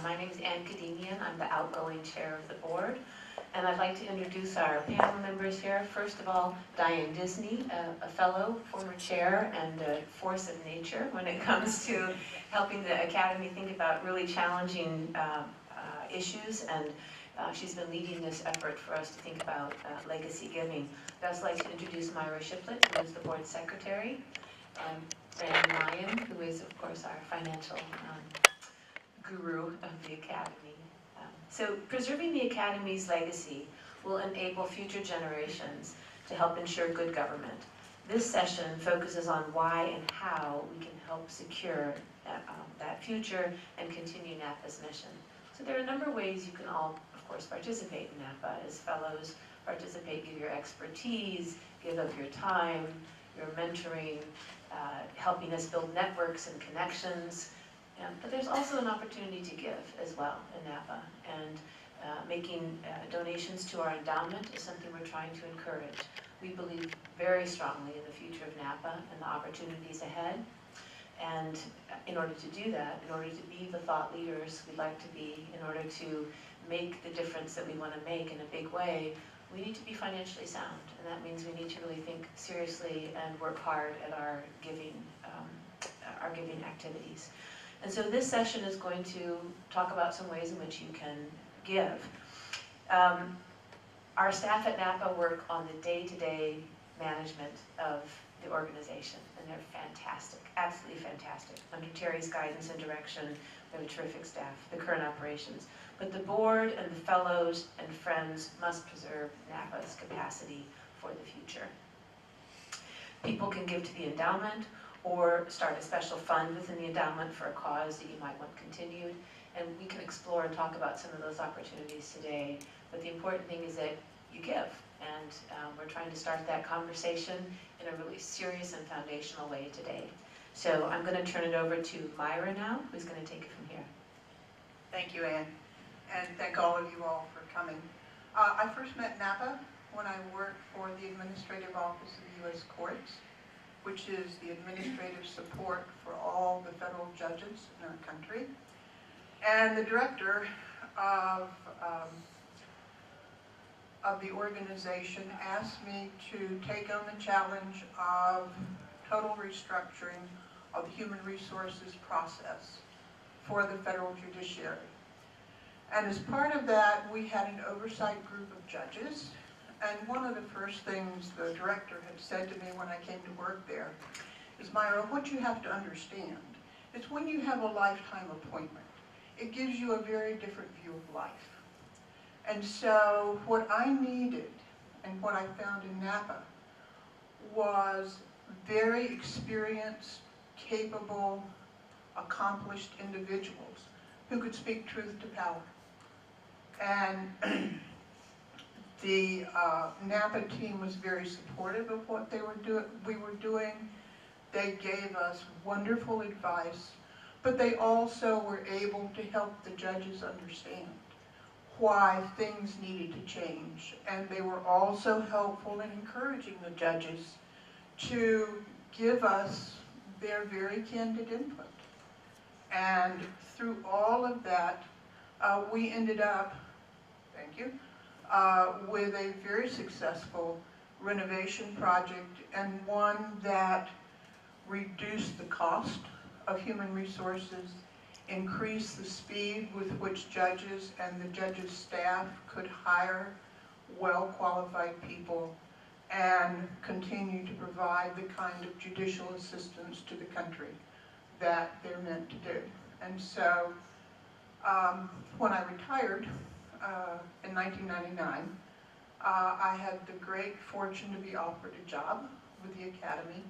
My name is Ann Kademian. I'm the outgoing chair of the board. And I'd like to introduce our panel members here. First of all, Diane Disney, a fellow, former chair, and a force of nature when it comes to helping the Academy think about really challenging issues. And she's been leading this effort for us to think about legacy giving. I'd also like to introduce Myra Shiplett, who is the board secretary, and Brandon Ryan, who is, of course, our financial guru of the Academy. So preserving the Academy's legacy will enable future generations to help ensure good government. This session focuses on why and how we can help secure that future and continue NAPA's mission. So there are a number of ways you can all, of course, participate in NAPA. As fellows, participate, give your expertise, give of your time, your mentoring, helping us build networks and connections. But there's also an opportunity to give as well in NAPA, and making donations to our endowment is something we're trying to encourage. We believe very strongly in the future of NAPA and the opportunities ahead, and in order to do that, in order to be the thought leaders we'd like to be, in order to make the difference that we want to make in a big way, we need to be financially sound, and that means we need to really think seriously and work hard at our giving activities. And so this session is going to talk about some ways in which you can give. Our staff at NAPA work on the day-to-day management of the organization, and they're fantastic, absolutely fantastic. Under Terry's guidance and direction, we have a terrific staff, the current operations. But the board and the fellows and friends must preserve NAPA's capacity for the future. People can give to the endowment, or start a special fund within the endowment for a cause that you might want continued. And we can explore and talk about some of those opportunities today. But the important thing is that you give. And we're trying to start that conversation in a really serious and foundational way today. So I'm going to turn it over to Myra now, who's going to take it from here. Thank you, Ann. And thank all of you all for coming. I first met NAPA when I worked for the Administrative Office of the U.S. Courts, which is the administrative support for all the federal judges in our country. And the director of the organization asked me to take on the challenge of total restructuring of the human resources process for the federal judiciary. And as part of that, we had an oversight group of judges. And one of the first things the director had said to me when I came to work there is, Myra, what you have to understand is when you have a lifetime appointment, it gives you a very different view of life. And so what I needed and what I found in NAPA was very experienced, capable, accomplished individuals who could speak truth to power. And the NAPA team was very supportive of what we were doing. They gave us wonderful advice, but they also were able to help the judges understand why things needed to change. And they were also helpful in encouraging the judges to give us their very candid input. And through all of that, we ended up, thank you, with a very successful renovation project, and one that reduced the cost of human resources, increased the speed with which judges and the judges' staff could hire well-qualified people, and continue to provide the kind of judicial assistance to the country that they're meant to do. And so when I retired in 1999, I had the great fortune to be offered a job with the Academy.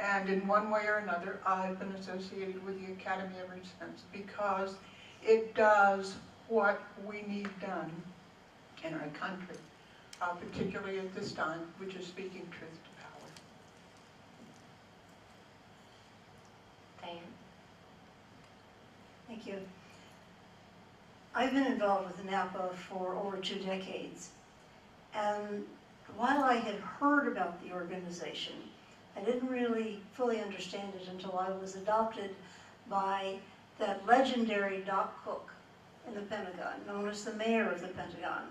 And in one way or another, I've been associated with the Academy ever since, because it does what we need done in our country, particularly at this time, which is speaking truth to power. Diane? Thank you. I've been involved with NAPA for over 2 decades, and while I had heard about the organization, I didn't really fully understand it until I was adopted by that legendary Doc Cook, in the Pentagon, known as the mayor of the Pentagon.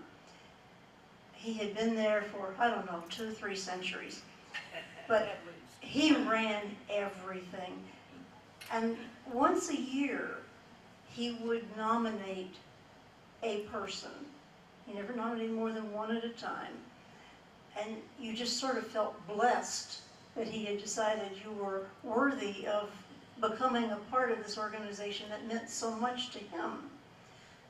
He had been there for, I don't know, 2 or 3 centuries. But he ran everything. And once a year, he would nominate a person. He never nominated more than one at a time. And you just sort of felt blessed that he had decided you were worthy of becoming a part of this organization that meant so much to him.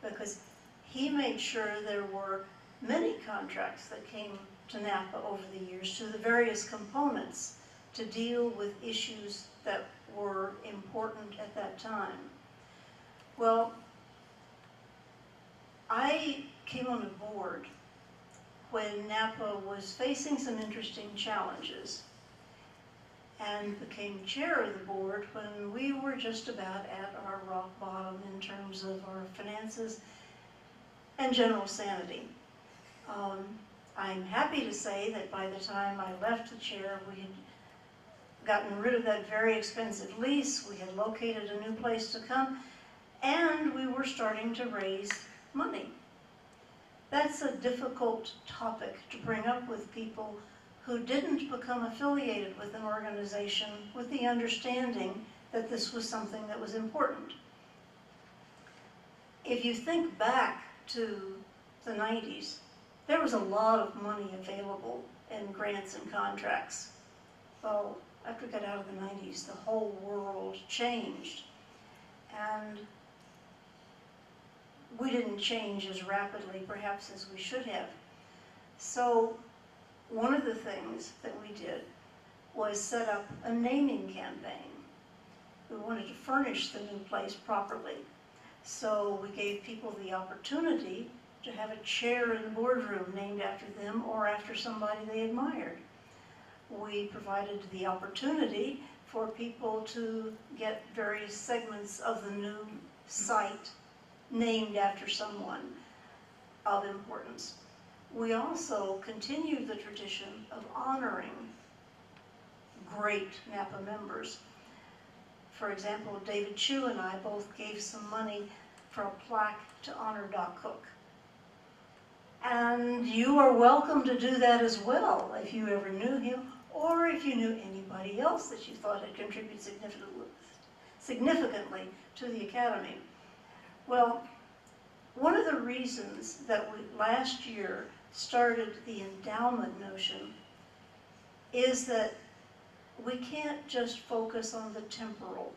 Because he made sure there were many contracts that came to NAPA over the years to the various components to deal with issues that were important at that time. Well, I came on the board when NAPA was facing some interesting challenges and became chair of the board when we were just about at our rock bottom in terms of our finances and general sanity. I'm happy to say that by the time I left the chair, we had gotten rid of that very expensive lease, we had located a new place to come, and we were starting to raise money. That's a difficult topic to bring up with people who didn't become affiliated with an organization with the understanding that this was something that was important. If you think back to the 90s, there was a lot of money available in grants and contracts. Well, after we got out of the 90s, the whole world changed. And we didn't change as rapidly, perhaps, as we should have. So one of the things that we did was set up a naming campaign. We wanted to furnish the new place properly. So we gave people the opportunity to have a chair in the boardroom named after them or after somebody they admired. We provided the opportunity for people to get various segments of the new site named after someone of importance. We also continued the tradition of honoring great NAPA members. For example, David Chu and I both gave some money for a plaque to honor Doc Cook. And you are welcome to do that as well if you ever knew him or if you knew anybody else that you thought had contributed significantly to the Academy. Well, one of the reasons that we last year started the endowment notion is that we can't just focus on the temporal.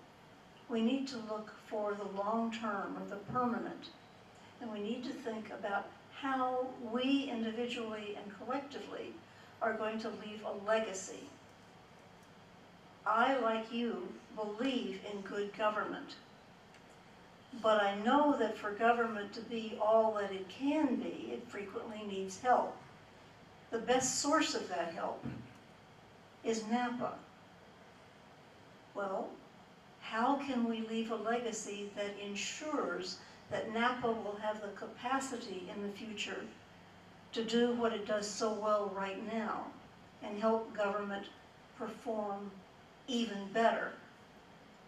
We need to look for the long term or the permanent. And we need to think about how we individually and collectively are going to leave a legacy. I, like you, believe in good government. But I know that for government to be all that it can be, it frequently needs help. The best source of that help is NAPA. Well, how can we leave a legacy that ensures that NAPA will have the capacity in the future to do what it does so well right now and help government perform even better?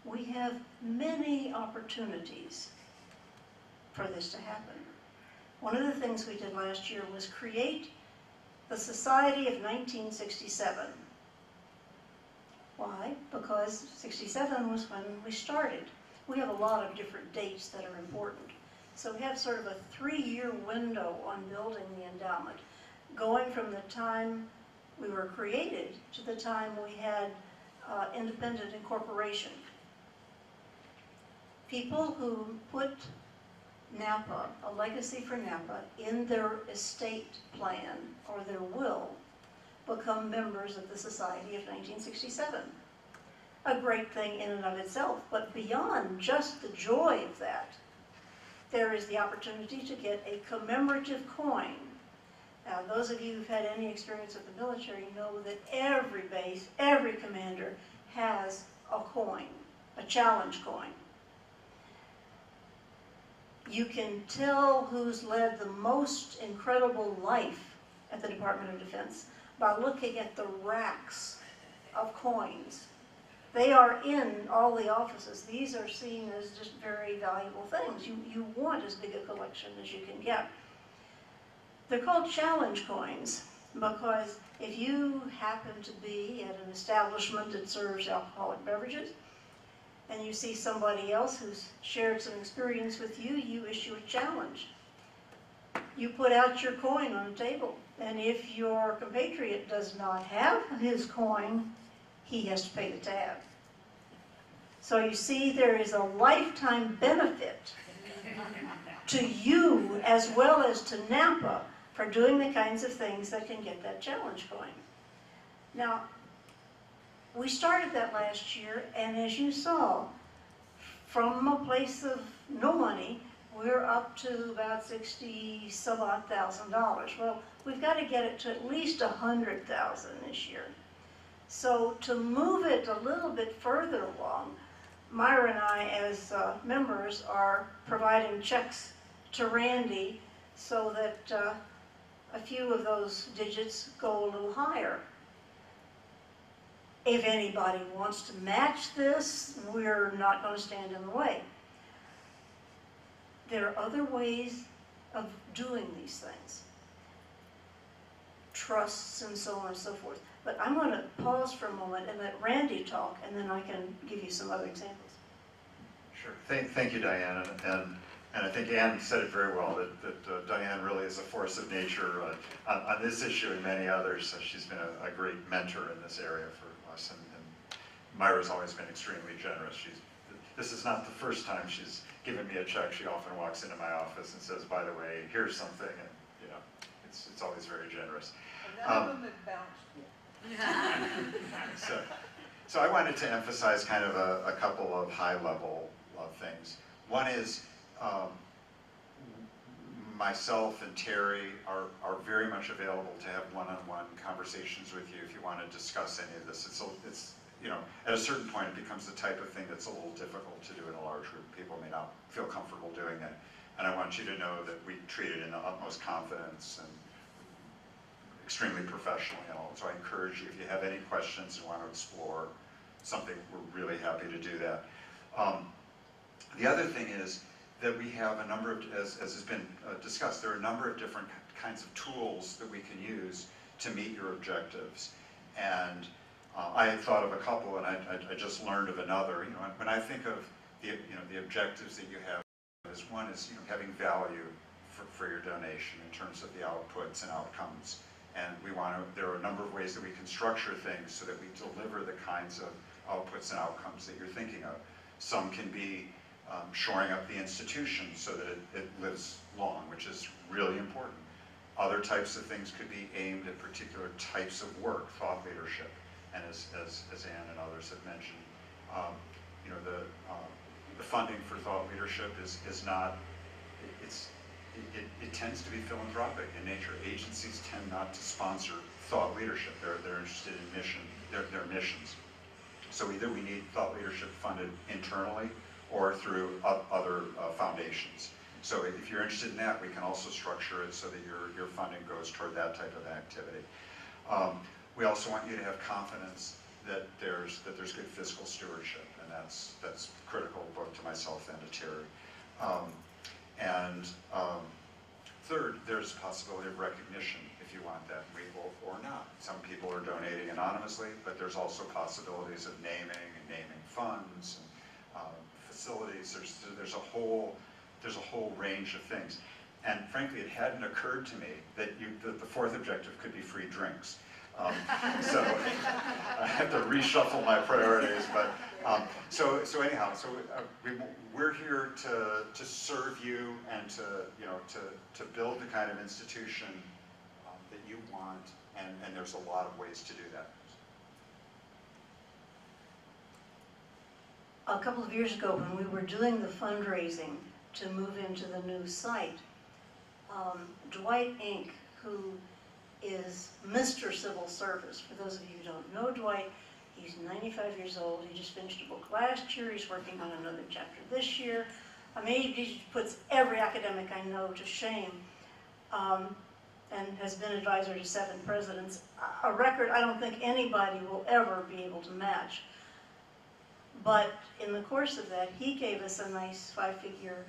We have many opportunities for this to happen. One of the things we did last year was create the Society of 1967. Why? Because 67 was when we started. We have a lot of different dates that are important. So we have sort of a 3-year window on building the endowment, going from the time we were created to the time we had independent incorporation. People who put NAPA, a legacy for NAPA, in their estate plan or their will become members of the Society of 1967. A great thing in and of itself, but beyond just the joy of that, there is the opportunity to get a commemorative coin. Now, those of you who've had any experience with the military know that every base, every commander has a coin, a challenge coin. You can tell who's led the most incredible life at the Department of Defense by looking at the racks of coins They are in all the offices. These are seen as just very valuable things. You want as big a collection as you can get. They're called challenge coins because if you happen to be at an establishment that serves alcoholic beverages and you see somebody else who's shared some experience with you, you issue a challenge. You put out your coin on a table, and if your compatriot does not have his coin, he has to pay the tab. So you see, there is a lifetime benefit to you as well as to Napa for doing the kinds of things that can get that challenge coin. Now, we started that last year, and as you saw, from a place of no money, we're up to about $60-some-odd thousand. Well, we've got to get it to at least $100,000 this year. So to move it a little bit further along, Myra and I, as members, are providing checks to Randy so that a few of those digits go a little higher. If anybody wants to match this, we're not going to stand in the way. There are other ways of doing these things. Trusts and so on and so forth. But I'm going to pause for a moment and let Randy talk, and then I can give you some other examples. Sure. Thank you, Diane. And I think Ann said it very well, that Diane really is a force of nature on this issue and many others. So she's been a great mentor in this area for us. And Myra's always been extremely generous. This is not the first time she's given me a check. She often walks into my office and says, by the way, here's something. And, you know, it's always very generous. And none of them have bounced yet. So I wanted to emphasize kind of a couple of high-level things. One is myself and Terry are very much available to have one-on-one conversations with you if you want to discuss any of this. It's you know, at a certain point it becomes the type of thing that's a little difficult to do in a large group. People may not feel comfortable doing it. And I want you to know that we treat it in the utmost confidence and extremely professionally and all. So I encourage you, if you have any questions and want to explore something, we're really happy to do that. The other thing is that we have a number of, as has been discussed, there are a number of different kinds of tools that we can use to meet your objectives. And I had thought of a couple, and I just learned of another. You know, when I think of the objectives that you have, one is having value for your donation in terms of the outputs and outcomes. And there are a number of ways that we can structure things so that we deliver the kinds of outputs and outcomes that you're thinking of. Some can be shoring up the institution so that it lives long, which is really important. Other types of things could be aimed at particular types of work, thought leadership. And as Ann and others have mentioned, the funding for thought leadership is not, it tends to be philanthropic in nature. Agencies tend not to sponsor thought leadership. They're interested in their missions. So either we need thought leadership funded internally or through other foundations. So if you're interested in that, we can also structure it so that your funding goes toward that type of activity. We also want you to have confidence that there's good fiscal stewardship, and that's critical both to myself and to Terry. Third, there's a possibility of recognition if you want that, or not. Some people are donating anonymously, but there's also possibilities of naming funds and facilities. There's a whole range of things. And frankly, it hadn't occurred to me that the fourth objective could be free drinks. So I have to reshuffle my priorities, but so anyhow, we're here to serve you and to build the kind of institution that you want, and there's a lot of ways to do that. A couple of years ago, when we were doing the fundraising to move into the new site, Dwight Inc., who is Mr. Civil Service. For those of you who don't know Dwight, he's 95 years old. He just finished a book last year. He's working on another chapter this year. I mean, he puts every academic I know to shame, and has been advisor to 7 presidents, a record I don't think anybody will ever be able to match. But in the course of that, he gave us a nice 5-figure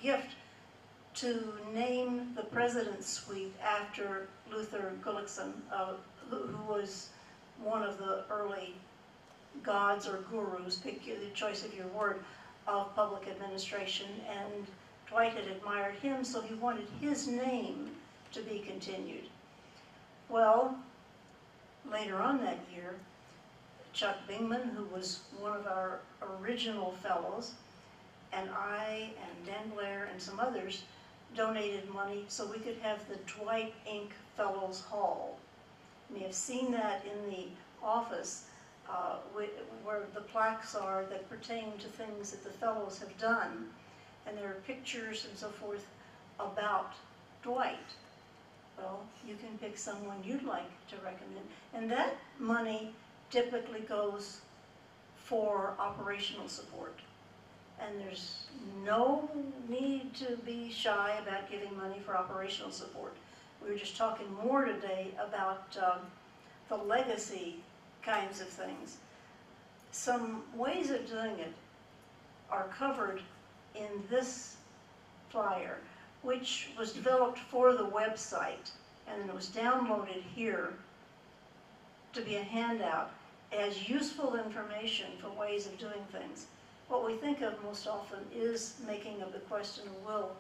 gift to name the President's Suite after Luther Gullickson, who was one of the early gods or gurus, pick the choice of your word, of public administration. And Dwight had admired him, so he wanted his name to be continued. Well, later on that year, Chuck Bingman, who was one of our original fellows, and I and Dan Blair and some others donated money so we could have the Dwight Inc. Fellows Hall. You may have seen that in the office where the plaques are that pertain to things that the fellows have done. And there are pictures and so forth about Dwight. Well, you can pick someone you'd like to recommend. And that money typically goes for operational support. And there's no need to be shy about giving money for operational support. We were just talking more today about the legacy kinds of things. Some ways of doing it are covered in this flyer, which was developed for the website, and it was downloaded here to be a handout as useful information for ways of doing things. What we think of most often is making a bequest and a will,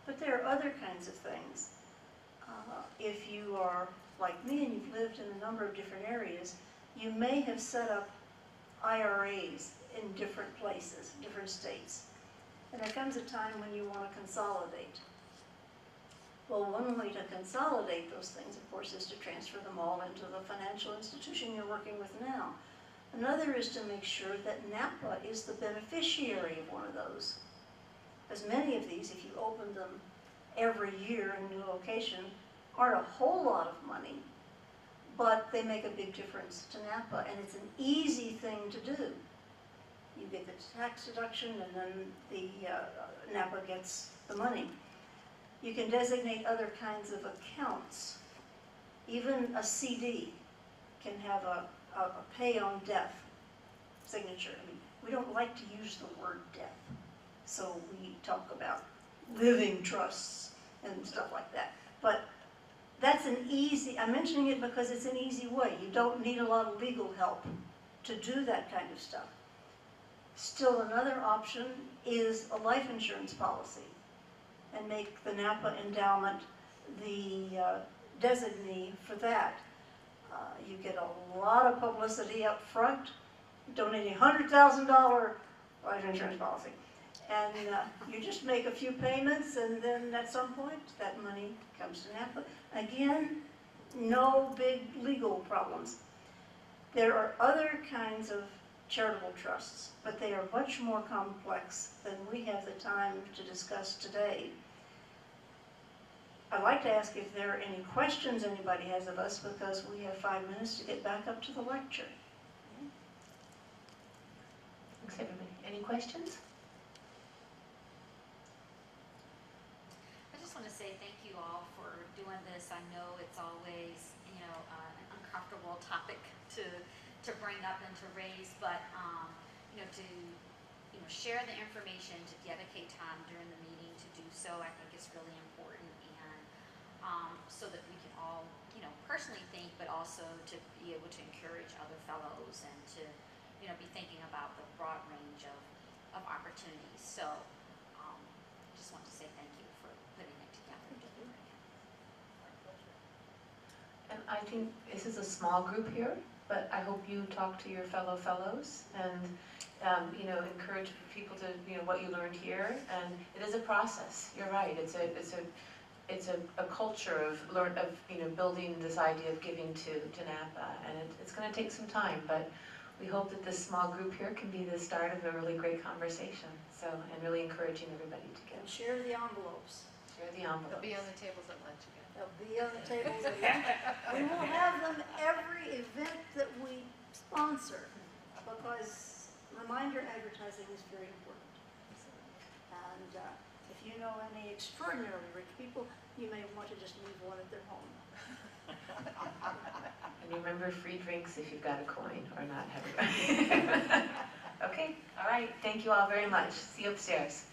but there are other kinds of things. If you are like me and you've lived in a number of different areas, you may have set up IRAs in different places, different states. And there comes a time when you want to consolidate. Well, one way to consolidate those things, of course, is to transfer them all into the financial institution you're working with now. Another is to make sure that NAPA is the beneficiary of one of those. As many of these, if you open them every year in a new location, aren't a whole lot of money, but they make a big difference to NAPA, and it's an easy thing to do. You get the tax deduction, and then the NAPA gets the money. You can designate other kinds of accounts. Even a CD can have a pay on death signature. I mean, we don't like to use the word death, so we talk about living trusts and stuff like that. But that's an easy, I'm mentioning it because it's an easy way. You don't need a lot of legal help to do that kind of stuff. Still, another option is a life insurance policy and make the NAPA endowment the designee for that. You get a lot of publicity up front, donating $100,000 life insurance policy. And you just make a few payments, and then at some point, that money comes to NAPA. Again, no big legal problems. There are other kinds of charitable trusts, but they are much more complex than we have the time to discuss today. I'd like to ask if there are any questions anybody has of us, because we have 5 minutes to get back up to the lecture. Thanks, everybody. Any questions? I just want to say thank you all for doing this. I know it's always, an uncomfortable topic to bring up and to raise, but to share the information, to dedicate time during the meeting to do so, I think is really important, and so that we can all, personally think, but also to be able to encourage other fellows and to, be thinking about the broad range of opportunities. So, just want to say thank you for putting it together. And I think this is a small group here, but I hope you talk to your fellow fellows and encourage people to what you learned here. And it is a process. You're right. It's a culture of building this idea of giving to NAPA, and it's going to take some time. But we hope that this small group here can be the start of a really great conversation. So, and really encouraging everybody to And share the envelopes. share the envelope. They'll be on the tables at lunch again. They'll be on the tables again. We will have them every event that we sponsor, because reminder advertising is very important. And if you know any extraordinarily rich people, you may want to just leave one at their home. And remember, free drinks if you've got a coin or not have a Okay, all right, thank you all very much. See you upstairs.